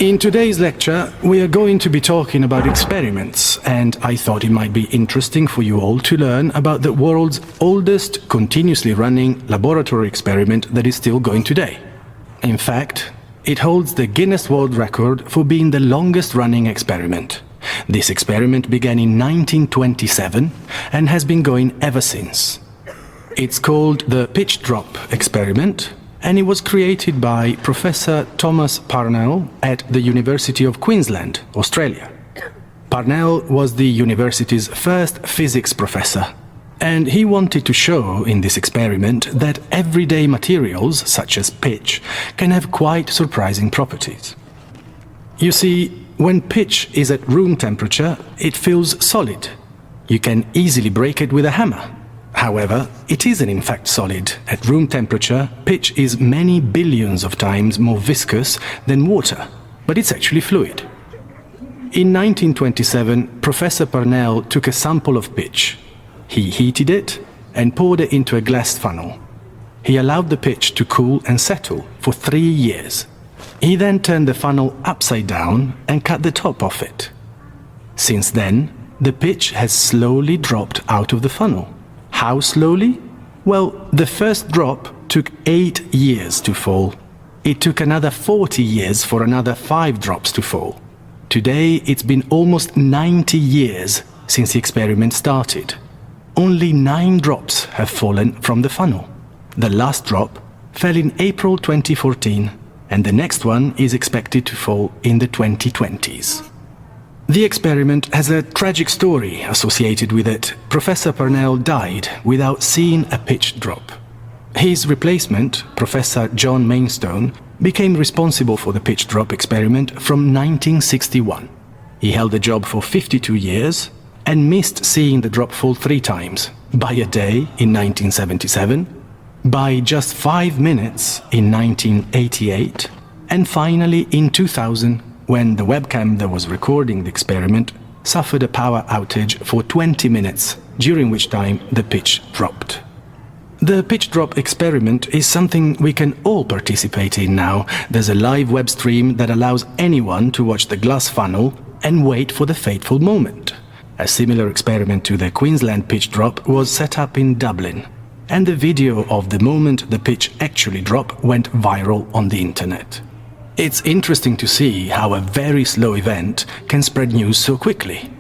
In today's lecture, we are going to be talking about experiments, and I thought it might be interesting for you all to learn about the world's oldest continuously running laboratory experiment that is still going today. In fact, it holds the Guinness World Record for being the longest running experiment. This experiment began in 1927 and has been going ever since. It's called the pitch drop experiment, and it was created by Professor Thomas Parnell at the University of Queensland, Australia. Parnell was the university's first physics professor, and he wanted to show in this experiment that everyday materials, such as pitch, can have quite surprising properties. You see, when pitch is at room temperature, it feels solid. You can easily break it with a hammer. However, it isn't in fact solid. At room temperature, pitch is many billions of times more viscous than water, but it's actually fluid. In 1927, Professor Parnell took a sample of pitch. He heated it and poured it into a glass funnel. He allowed the pitch to cool and settle for 3 years. He then turned the funnel upside down and cut the top off it. Since then, the pitch has slowly dropped out of the funnel. How slowly? Well, the first drop took 8 years to fall. It took another 40 years for another 5 drops to fall. Today, it's been almost 90 years since the experiment started. Only 9 drops have fallen from the funnel. The last drop fell in April 2014, and the next one is expected to fall in the 2020s. The experiment has a tragic story associated with it. Professor Parnell died without seeing a pitch drop. His replacement, Professor John Mainstone, became responsible for the pitch drop experiment from 1961. He held the job for 52 years and missed seeing the drop fall 3 times, by a day in 1977, by just 5 minutes in 1988, and finally in 2000, when the webcam that was recording the experiment suffered a power outage for 20 minutes, during which time the pitch dropped. The pitch drop experiment is something we can all participate in now. There's a live web stream that allows anyone to watch the glass funnel and wait for the fateful moment. A similar experiment to the Queensland pitch drop was set up in Dublin, and the video of the moment the pitch actually dropped went viral on the internet. It's interesting to see how a very slow event can spread news so quickly.